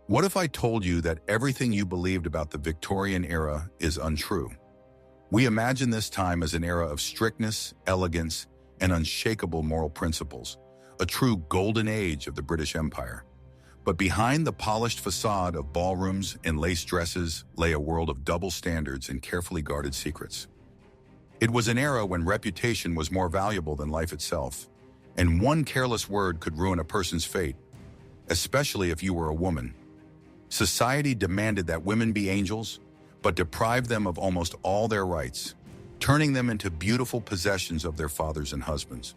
What if I told you that everything you believed about the Victorian era is untrue? We imagine this time as an era of strictness, elegance, and unshakable moral principles, a true golden age of the British Empire. But behind the polished facade of ballrooms and lace dresses lay a world of double standards and carefully guarded secrets. It was an era when reputation was more valuable than life itself, and one careless word could ruin a person's fate, especially if you were a woman. Society demanded that women be angels, but deprived them of almost all their rights, turning them into beautiful possessions of their fathers and husbands.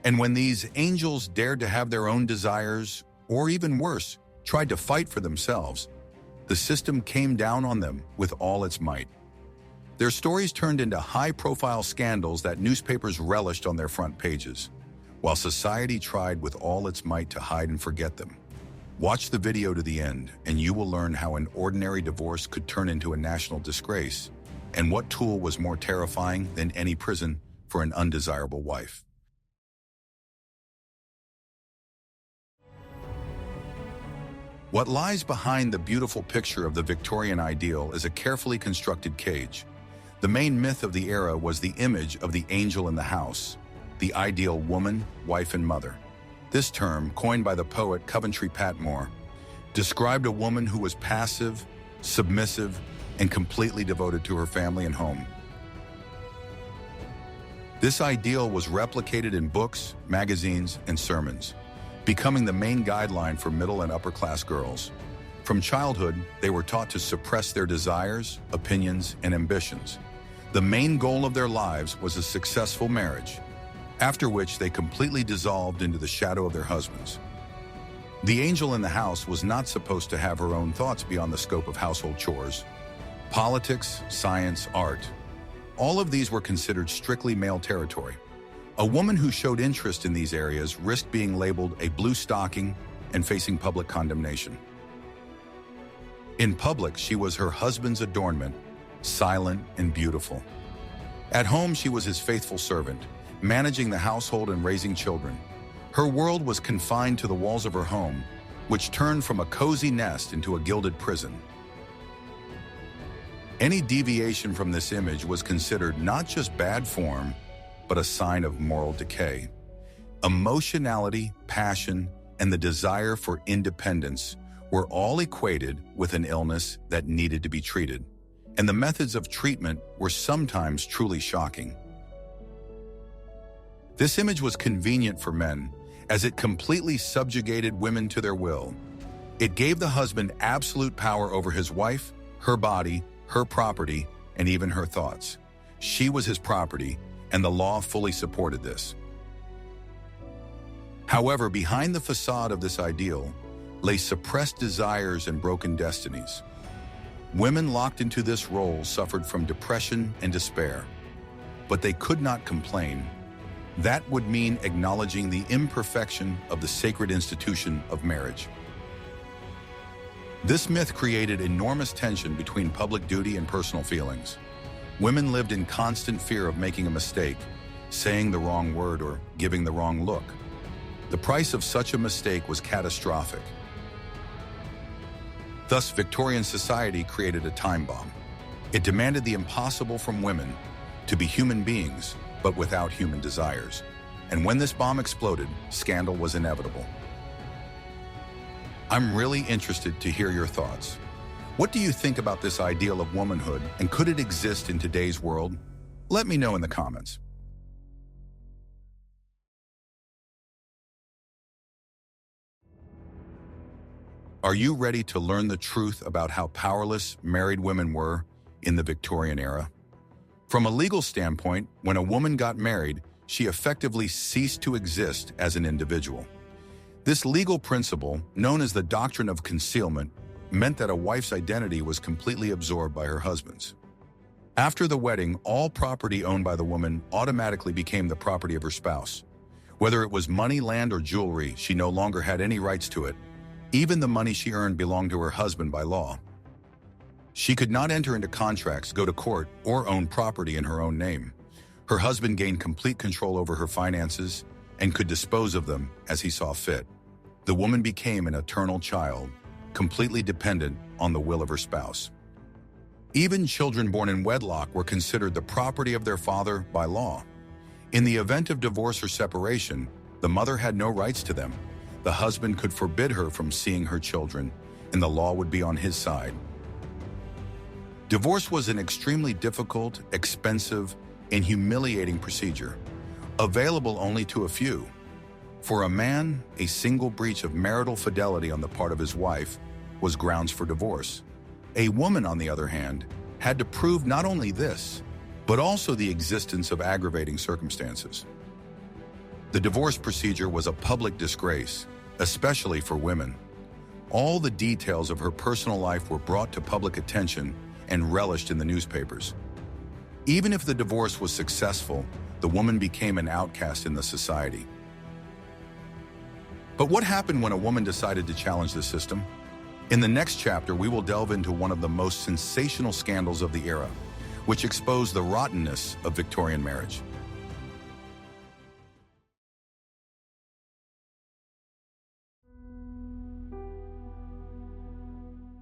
And when these angels dared to have their own desires, or even worse, tried to fight for themselves, the system came down on them with all its might. Their stories turned into high-profile scandals that newspapers relished on their front pages, while society tried with all its might to hide and forget them. Watch the video to the end, and you will learn how an ordinary divorce could turn into a national disgrace, and what tool was more terrifying than any prison for an undesirable wife. What lies behind the beautiful picture of the Victorian ideal is a carefully constructed cage. The main myth of the era was the image of the angel in the house, the ideal woman, wife, and mother. This term, coined by the poet Coventry Patmore, described a woman who was passive, submissive, and completely devoted to her family and home. This ideal was replicated in books, magazines, and sermons, becoming the main guideline for middle and upper-class girls. From childhood, they were taught to suppress their desires, opinions, and ambitions. The main goal of their lives was a successful marriage, after which they completely dissolved into the shadow of their husbands. The angel in the house was not supposed to have her own thoughts beyond the scope of household chores. Politics, science, art, all of these were considered strictly male territory. A woman who showed interest in these areas risked being labeled a blue stocking and facing public condemnation. In public, she was her husband's adornment, silent and beautiful. At home, she was his faithful servant, managing the household and raising children. Her world was confined to the walls of her home, which turned from a cozy nest into a gilded prison. Any deviation from this image was considered not just bad form, but a sign of moral decay. Emotionality, passion, and the desire for independence were all equated with an illness that needed to be treated, and the methods of treatment were sometimes truly shocking. This image was convenient for men, as it completely subjugated women to their will. It gave the husband absolute power over his wife, her body, her property, and even her thoughts. She was his property, and the law fully supported this. However, behind the facade of this ideal lay suppressed desires and broken destinies. Women locked into this role suffered from depression and despair, but they could not complain. That would mean acknowledging the imperfection of the sacred institution of marriage. This myth created enormous tension between public duty and personal feelings. Women lived in constant fear of making a mistake, saying the wrong word, or giving the wrong look. The price of such a mistake was catastrophic. Thus, Victorian society created a time bomb. It demanded the impossible from women, to be human beings, but without human desires. And when this bomb exploded, scandal was inevitable. I'm really interested to hear your thoughts. What do you think about this ideal of womanhood, and could it exist in today's world? Let me know in the comments. Are you ready to learn the truth about how powerless married women were in the Victorian era? From a legal standpoint, when a woman got married, she effectively ceased to exist as an individual. This legal principle, known as the doctrine of concealment, meant that a wife's identity was completely absorbed by her husband's. After the wedding, all property owned by the woman automatically became the property of her spouse. Whether it was money, land, or jewelry, she no longer had any rights to it. Even the money she earned belonged to her husband by law. She could not enter into contracts, go to court, or own property in her own name. Her husband gained complete control over her finances and could dispose of them as he saw fit. The woman became an eternal child, completely dependent on the will of her spouse. Even children born in wedlock were considered the property of their father by law. In the event of divorce or separation, the mother had no rights to them. The husband could forbid her from seeing her children, and the law would be on his side. Divorce was an extremely difficult, expensive, and humiliating procedure, available only to a few. For a man, a single breach of marital fidelity on the part of his wife was grounds for divorce. A woman, on the other hand, had to prove not only this, but also the existence of aggravating circumstances. The divorce procedure was a public disgrace, especially for women. All the details of her personal life were brought to public attention and relished in the newspapers. Even if the divorce was successful, the woman became an outcast in the society. But what happened when a woman decided to challenge the system? In the next chapter, we will delve into one of the most sensational scandals of the era, which exposed the rottenness of Victorian marriage.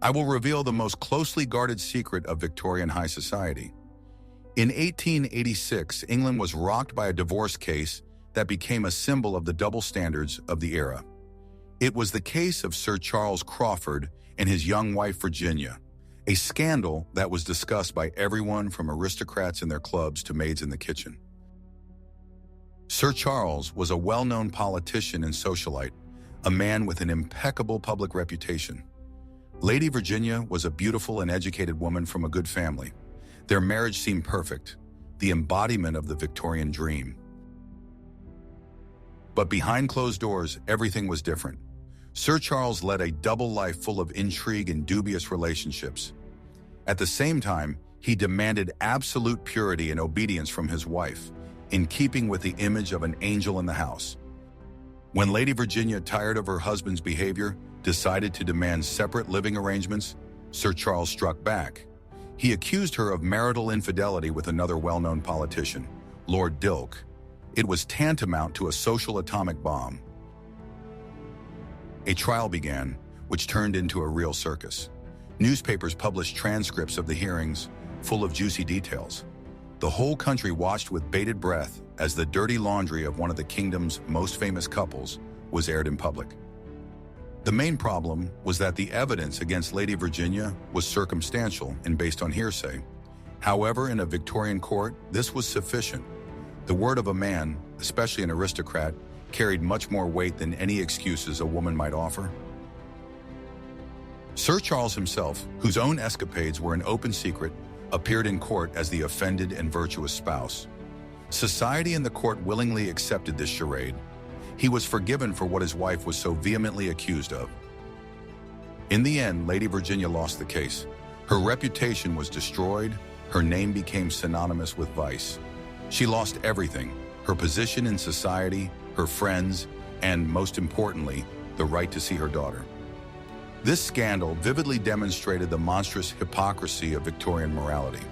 I will reveal the most closely guarded secret of Victorian high society. In 1886, England was rocked by a divorce case that became a symbol of the double standards of the era. It was the case of Sir Charles Crawford and his young wife Virginia, a scandal that was discussed by everyone from aristocrats in their clubs to maids in the kitchen. Sir Charles was a well-known politician and socialite, a man with an impeccable public reputation. Lady Virginia was a beautiful and educated woman from a good family. Their marriage seemed perfect, the embodiment of the Victorian dream. But behind closed doors, everything was different. Sir Charles led a double life full of intrigue and dubious relationships. At the same time, he demanded absolute purity and obedience from his wife, in keeping with the image of an angel in the house. When Lady Virginia, tired of her husband's behavior, decided to demand separate living arrangements, Sir Charles struck back. He accused her of marital infidelity with another well-known politician, Lord Dilke. It was tantamount to a social atomic bomb. A trial began, which turned into a real circus. Newspapers published transcripts of the hearings, full of juicy details. The whole country watched with bated breath as the dirty laundry of one of the kingdom's most famous couples was aired in public. The main problem was that the evidence against Lady Virginia was circumstantial and based on hearsay. However, in a Victorian court, this was sufficient. The word of a man, especially an aristocrat, carried much more weight than any excuses a woman might offer. Sir Charles himself, whose own escapades were an open secret, appeared in court as the offended and virtuous spouse. Society and the court willingly accepted this charade. He was forgiven for what his wife was so vehemently accused of. In the end, Lady Virginia lost the case. Her reputation was destroyed, her name became synonymous with vice. She lost everything: her position in society, her friends, and, most importantly, the right to see her daughter. This scandal vividly demonstrated the monstrous hypocrisy of Victorian morality.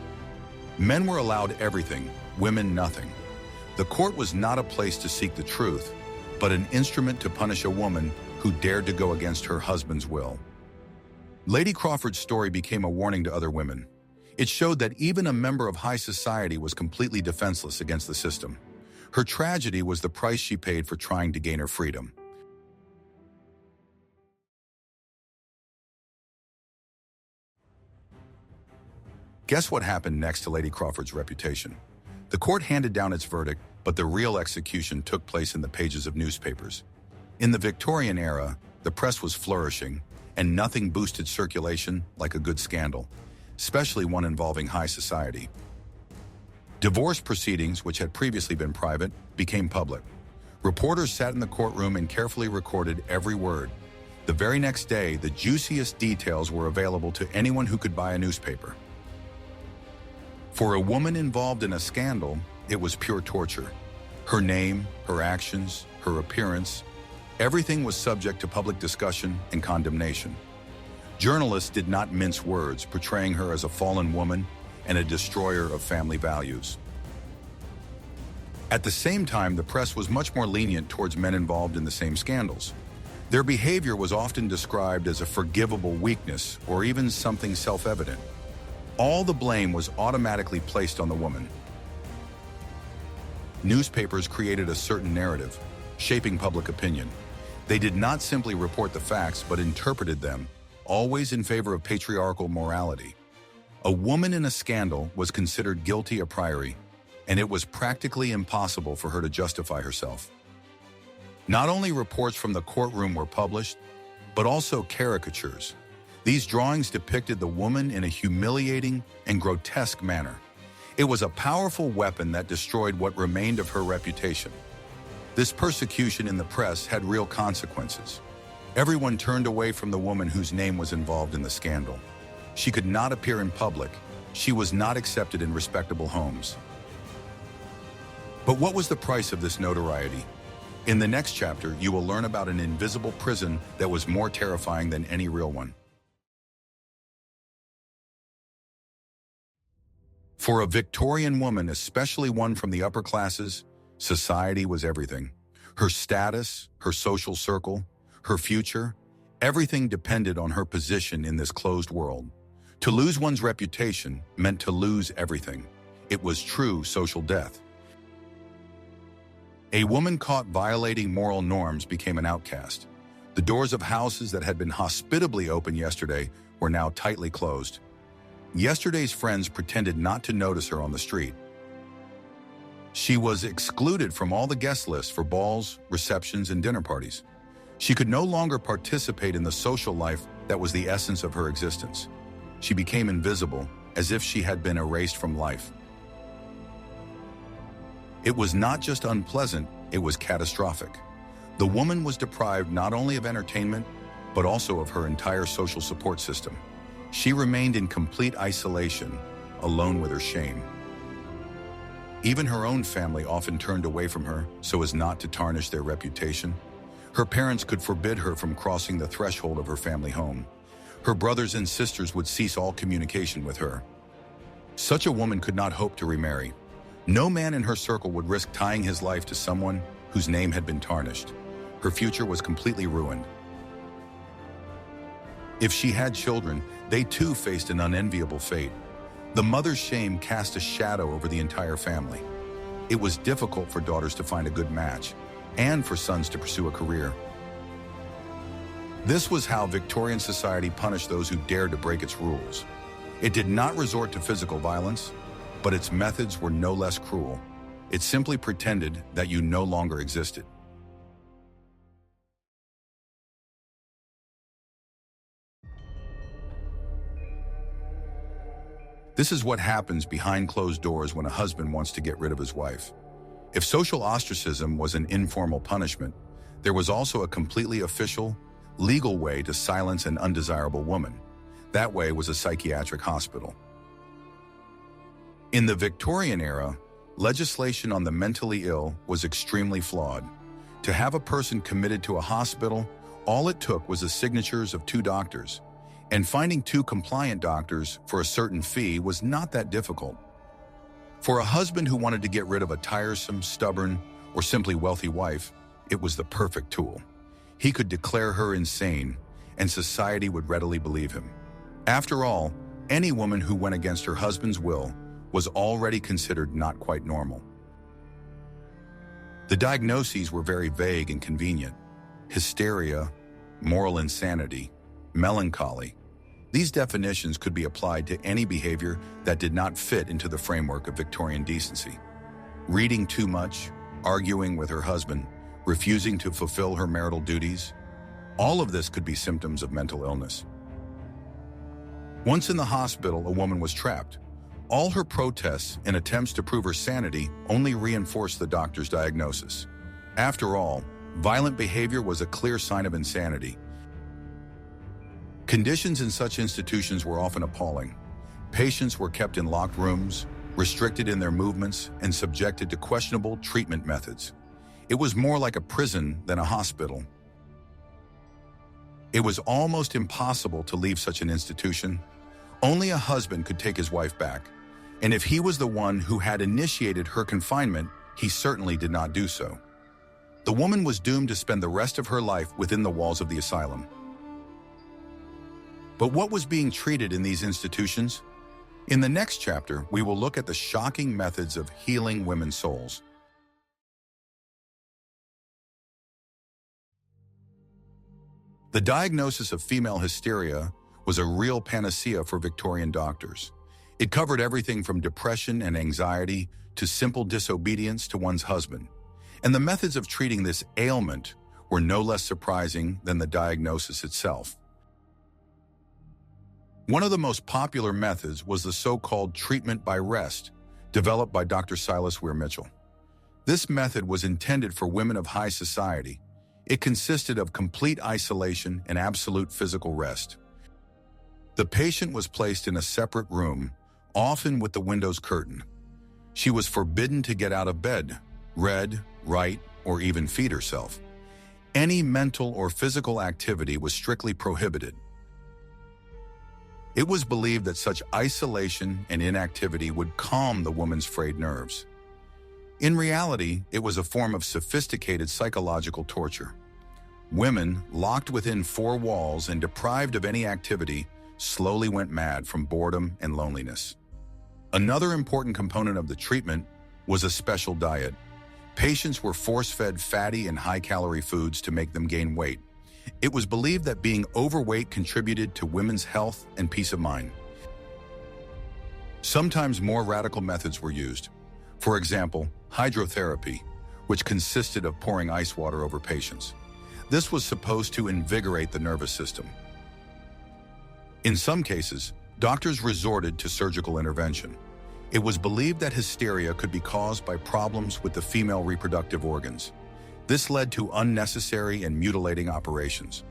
Men were allowed everything, women nothing. The court was not a place to seek the truth, but an instrument to punish a woman who dared to go against her husband's will. Lady Crawford's story became a warning to other women. It showed that even a member of high society was completely defenseless against the system. Her tragedy was the price she paid for trying to gain her freedom. Guess what happened next to Lady Crawford's reputation? The court handed down its verdict, but the real execution took place in the pages of newspapers. In the Victorian era, the press was flourishing, and nothing boosted circulation like a good scandal, especially one involving high society. Divorce proceedings, which had previously been private, became public. Reporters sat in the courtroom and carefully recorded every word. The very next day, the juiciest details were available to anyone who could buy a newspaper. For a woman involved in a scandal, it was pure torture. Her name, her actions, her appearance, everything was subject to public discussion and condemnation. Journalists did not mince words, portraying her as a fallen woman and a destroyer of family values. At the same time, the press was much more lenient towards men involved in the same scandals. Their behavior was often described as a forgivable weakness or even something self-evident. All the blame was automatically placed on the woman. Newspapers created a certain narrative, shaping public opinion. They did not simply report the facts, but interpreted them, always in favor of patriarchal morality. A woman in a scandal was considered guilty a priori, and it was practically impossible for her to justify herself. Not only reports from the courtroom were published, but also caricatures. These drawings depicted the woman in a humiliating and grotesque manner. It was a powerful weapon that destroyed what remained of her reputation. This persecution in the press had real consequences. Everyone turned away from the woman whose name was involved in the scandal. She could not appear in public. She was not accepted in respectable homes. But what was the price of this notoriety? In the next chapter, you will learn about an invisible prison that was more terrifying than any real one. For a Victorian woman, especially one from the upper classes, society was everything. Her status, her social circle, her future, everything depended on her position in this closed world. To lose one's reputation meant to lose everything. It was true social death. A woman caught violating moral norms became an outcast. The doors of houses that had been hospitably open yesterday were now tightly closed. Yesterday's friends pretended not to notice her on the street. She was excluded from all the guest lists for balls, receptions, and dinner parties. She could no longer participate in the social life that was the essence of her existence. She became invisible, as if she had been erased from life. It was not just unpleasant, it was catastrophic. The woman was deprived not only of entertainment, but also of her entire social support system. She remained in complete isolation, alone with her shame. Even her own family often turned away from her so as not to tarnish their reputation. Her parents could forbid her from crossing the threshold of her family home. Her brothers and sisters would cease all communication with her. Such a woman could not hope to remarry. No man in her circle would risk tying his life to someone whose name had been tarnished. Her future was completely ruined. If she had children, they too faced an unenviable fate. The mother's shame cast a shadow over the entire family. It was difficult for daughters to find a good match, and for sons to pursue a career. This was how Victorian society punished those who dared to break its rules. It did not resort to physical violence, but its methods were no less cruel. It simply pretended that you no longer existed. This is what happens behind closed doors when a husband wants to get rid of his wife. If social ostracism was an informal punishment, there was also a completely official, legal way to silence an undesirable woman. That way was a psychiatric hospital. In the Victorian era, legislation on the mentally ill was extremely flawed. To have a person committed to a hospital, all it took was the signatures of 2 doctors. And finding 2 compliant doctors for a certain fee was not that difficult. For a husband who wanted to get rid of a tiresome, stubborn, or simply wealthy wife, it was the perfect tool. He could declare her insane, and society would readily believe him. After all, any woman who went against her husband's will was already considered not quite normal. The diagnoses were very vague and convenient. Hysteria, moral insanity, melancholy. These definitions could be applied to any behavior that did not fit into the framework of Victorian decency. Reading too much, arguing with her husband, refusing to fulfill her marital duties, all of this could be symptoms of mental illness. Once in the hospital, a woman was trapped. All her protests and attempts to prove her sanity only reinforced the doctor's diagnosis. After all, violent behavior was a clear sign of insanity. Conditions in such institutions were often appalling. Patients were kept in locked rooms, restricted in their movements, and subjected to questionable treatment methods. It was more like a prison than a hospital. It was almost impossible to leave such an institution. Only a husband could take his wife back, and if he was the one who had initiated her confinement, he certainly did not do so. The woman was doomed to spend the rest of her life within the walls of the asylum. But what was being treated in these institutions? In the next chapter, we will look at the shocking methods of healing women's souls. The diagnosis of female hysteria was a real panacea for Victorian doctors. It covered everything from depression and anxiety to simple disobedience to one's husband. And the methods of treating this ailment were no less surprising than the diagnosis itself. One of the most popular methods was the so-called treatment by rest, developed by Dr. Silas Weir Mitchell. This method was intended for women of high society. It consisted of complete isolation and absolute physical rest. The patient was placed in a separate room, often with the windows curtained. She was forbidden to get out of bed, read, write, or even feed herself. Any mental or physical activity was strictly prohibited. It was believed that such isolation and inactivity would calm the woman's frayed nerves. In reality, it was a form of sophisticated psychological torture. Women, locked within four walls and deprived of any activity, slowly went mad from boredom and loneliness. Another important component of the treatment was a special diet. Patients were force-fed fatty and high-calorie foods to make them gain weight. It was believed that being overweight contributed to women's health and peace of mind. Sometimes more radical methods were used. For example, hydrotherapy, which consisted of pouring ice water over patients. This was supposed to invigorate the nervous system. In some cases, doctors resorted to surgical intervention. It was believed that hysteria could be caused by problems with the female reproductive organs. This led to unnecessary and mutilating operations.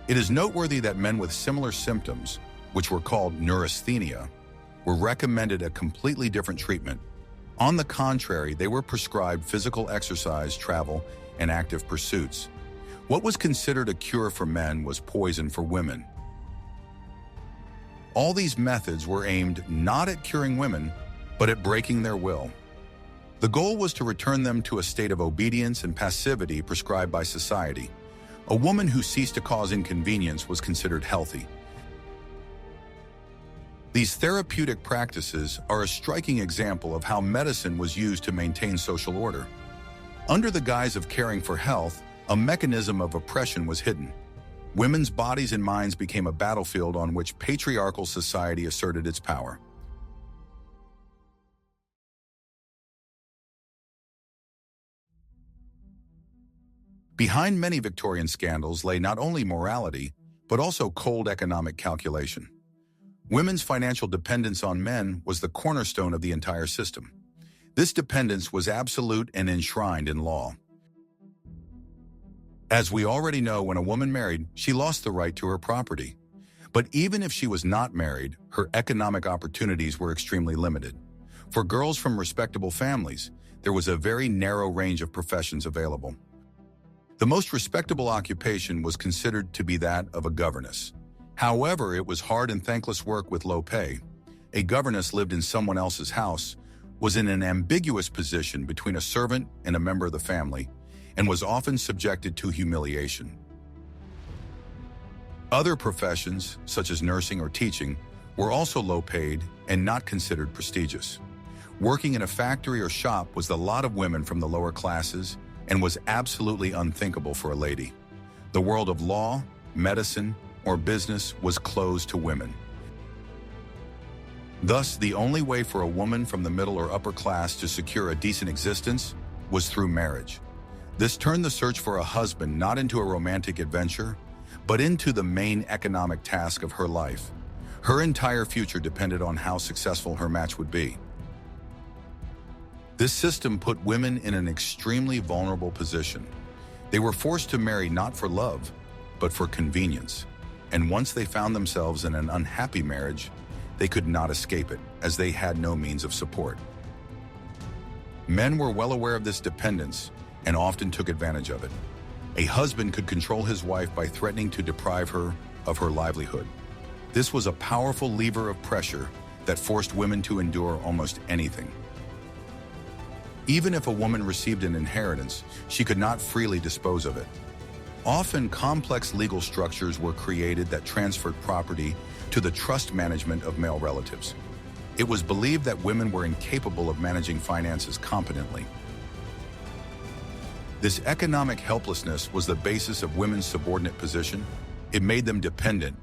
It is noteworthy that men with similar symptoms, which were called neurasthenia, were recommended a completely different treatment. On the contrary, they were prescribed physical exercise, travel, and active pursuits. What was considered a cure for men was poison for women. All these methods were aimed not at curing women, but at breaking their will. The goal was to return them to a state of obedience and passivity prescribed by society. A woman who ceased to cause inconvenience was considered healthy. These therapeutic practices are a striking example of how medicine was used to maintain social order. Under the guise of caring for health, a mechanism of oppression was hidden. Women's bodies and minds became a battlefield on which patriarchal society asserted its power. Behind many Victorian scandals lay not only morality, but also cold economic calculation. Women's financial dependence on men was the cornerstone of the entire system. This dependence was absolute and enshrined in law. As we already know, when a woman married, she lost the right to her property. But even if she was not married, her economic opportunities were extremely limited. For girls from respectable families, there was a very narrow range of professions available. The most respectable occupation was considered to be that of a governess. However, it was hard and thankless work with low pay. A governess lived in someone else's house, was in an ambiguous position between a servant and a member of the family, and was often subjected to humiliation. Other professions, such as nursing or teaching, were also low paid and not considered prestigious. Working in a factory or shop was the lot of women from the lower classes and was absolutely unthinkable for a lady. The world of law, medicine, or business was closed to women. Thus, the only way for a woman from the middle or upper class to secure a decent existence was through marriage. This turned the search for a husband not into a romantic adventure, but into the main economic task of her life. Her entire future depended on how successful her match would be. This system put women in an extremely vulnerable position. They were forced to marry not for love, but for convenience. And once they found themselves in an unhappy marriage, they could not escape it, as they had no means of support. Men were well aware of this dependence and often took advantage of it. A husband could control his wife by threatening to deprive her of her livelihood. This was a powerful lever of pressure that forced women to endure almost anything. Even if a woman received an inheritance, she could not freely dispose of it. Often, complex legal structures were created that transferred property to the trust management of male relatives. It was believed that women were incapable of managing finances competently. This economic helplessness was the basis of women's subordinate position. It made them dependent,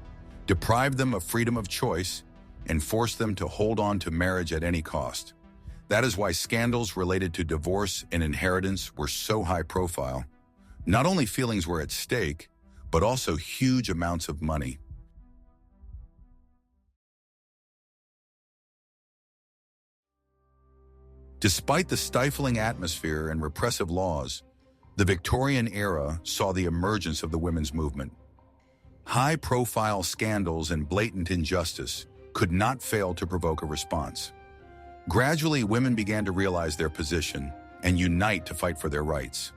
deprived them of freedom of choice, and forced them to hold on to marriage at any cost. That is why scandals related to divorce and inheritance were so high profile. Not only feelings were at stake, but also huge amounts of money. Despite the stifling atmosphere and repressive laws, the Victorian era saw the emergence of the women's movement. High-profile scandals and blatant injustice could not fail to provoke a response. Gradually, women began to realize their position and unite to fight for their rights.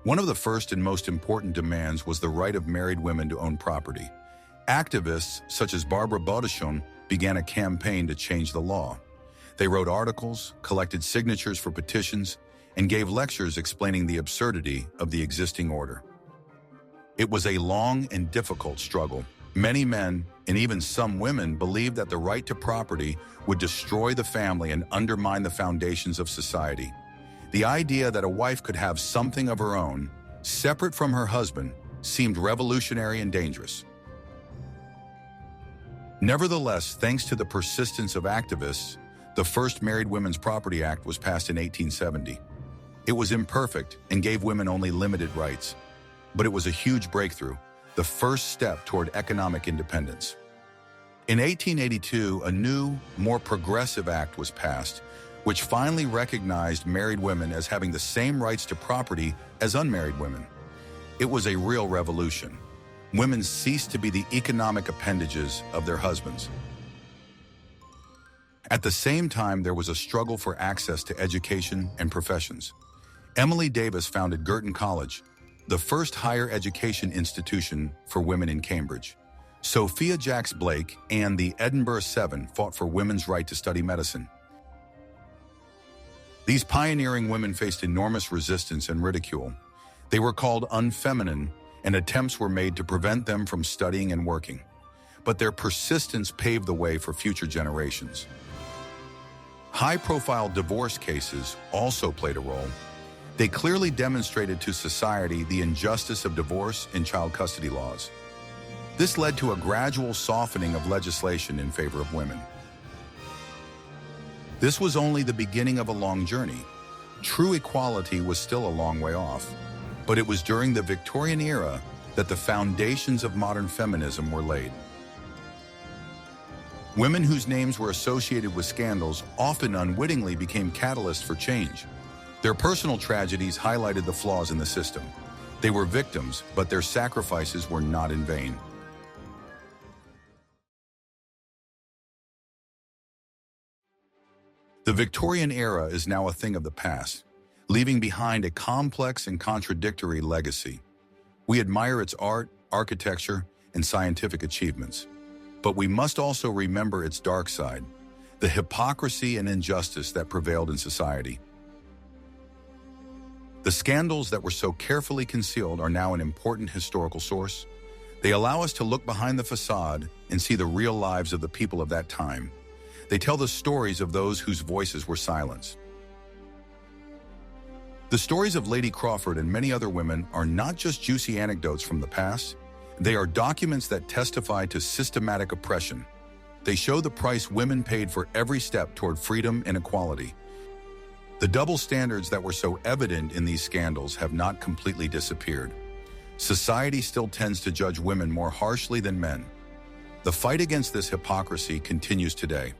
One of the first and most important demands was the right of married women to own property. Activists such as Barbara Beaudechon began a campaign to change the law. They wrote articles, collected signatures for petitions, and gave lectures explaining the absurdity of the existing order. It was a long and difficult struggle. Many men, and even some women, believed that the right to property would destroy the family and undermine the foundations of society. The idea that a wife could have something of her own, separate from her husband, seemed revolutionary and dangerous. Nevertheless, thanks to the persistence of activists, the first Married Women's Property Act was passed in 1870. It was imperfect and gave women only limited rights, but it was a huge breakthrough, the first step toward economic independence. In 1882, a new, more progressive act was passed, which finally recognized married women as having the same rights to property as unmarried women. It was a real revolution. Women ceased to be the economic appendages of their husbands. At the same time, there was a struggle for access to education and professions. Emily Davis founded Girton College, the first higher education institution for women in Cambridge. Sophia Jacques-Blake and the Edinburgh Seven fought for women's right to study medicine. These pioneering women faced enormous resistance and ridicule. They were called unfeminine, and attempts were made to prevent them from studying and working. But their persistence paved the way for future generations. High-profile divorce cases also played a role. They clearly demonstrated to society the injustice of divorce and child custody laws. This led to a gradual softening of legislation in favor of women. This was only the beginning of a long journey. True equality was still a long way off, but it was during the Victorian era that the foundations of modern feminism were laid. Women whose names were associated with scandals often unwittingly became catalysts for change. Their personal tragedies highlighted the flaws in the system. They were victims, but their sacrifices were not in vain. The Victorian era is now a thing of the past, leaving behind a complex and contradictory legacy. We admire its art, architecture, and scientific achievements. But we must also remember its dark side, the hypocrisy and injustice that prevailed in society. The scandals that were so carefully concealed are now an important historical source. They allow us to look behind the facade and see the real lives of the people of that time. They tell the stories of those whose voices were silenced. The stories of Lady Crawford and many other women are not just juicy anecdotes from the past. They are documents that testify to systematic oppression. They show the price women paid for every step toward freedom and equality. The double standards that were so evident in these scandals have not completely disappeared. Society still tends to judge women more harshly than men. The fight against this hypocrisy continues today.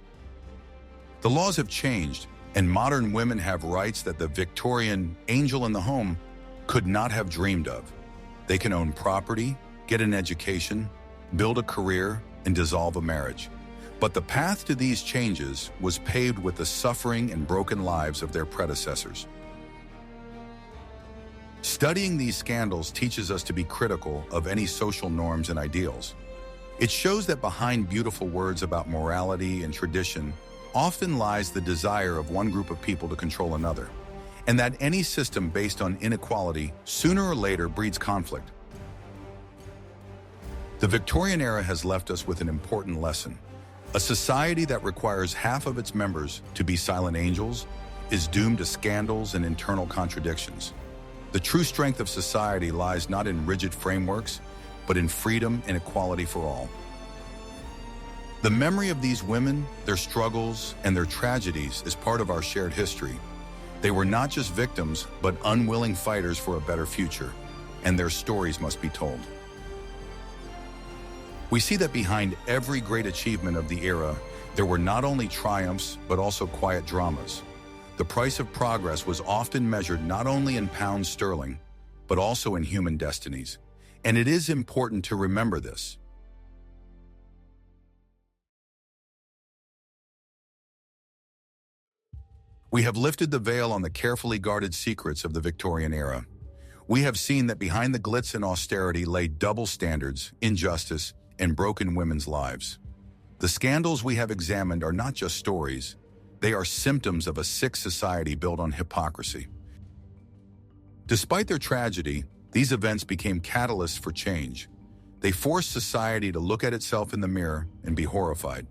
The laws have changed, and modern women have rights that the Victorian angel in the home could not have dreamed of. They can own property, get an education, build a career, and dissolve a marriage. But the path to these changes was paved with the suffering and broken lives of their predecessors. Studying these scandals teaches us to be critical of any social norms and ideals. It shows that behind beautiful words about morality and tradition, often lies the desire of one group of people to control another, and that any system based on inequality sooner or later breeds conflict. The Victorian era has left us with an important lesson. A society that requires half of its members to be silent angels is doomed to scandals and internal contradictions. The true strength of society lies not in rigid frameworks, but in freedom and equality for all. The memory of these women, their struggles, and their tragedies is part of our shared history. They were not just victims, but unwilling fighters for a better future, and their stories must be told. We see that behind every great achievement of the era, there were not only triumphs, but also quiet dramas. The price of progress was often measured not only in pounds sterling, but also in human destinies. And it is important to remember this. We have lifted the veil on the carefully guarded secrets of the Victorian era. We have seen that behind the glitz and austerity lay double standards, injustice, and broken women's lives. The scandals we have examined are not just stories. They are symptoms of a sick society built on hypocrisy. Despite their tragedy, these events became catalysts for change. They forced society to look at itself in the mirror and be horrified.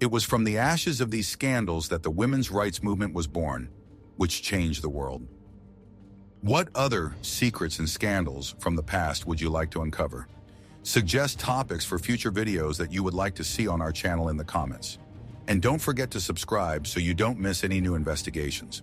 It was from the ashes of these scandals that the women's rights movement was born, which changed the world. What other secrets and scandals from the past would you like to uncover? Suggest topics for future videos that you would like to see on our channel in the comments. And don't forget to subscribe so you don't miss any new investigations.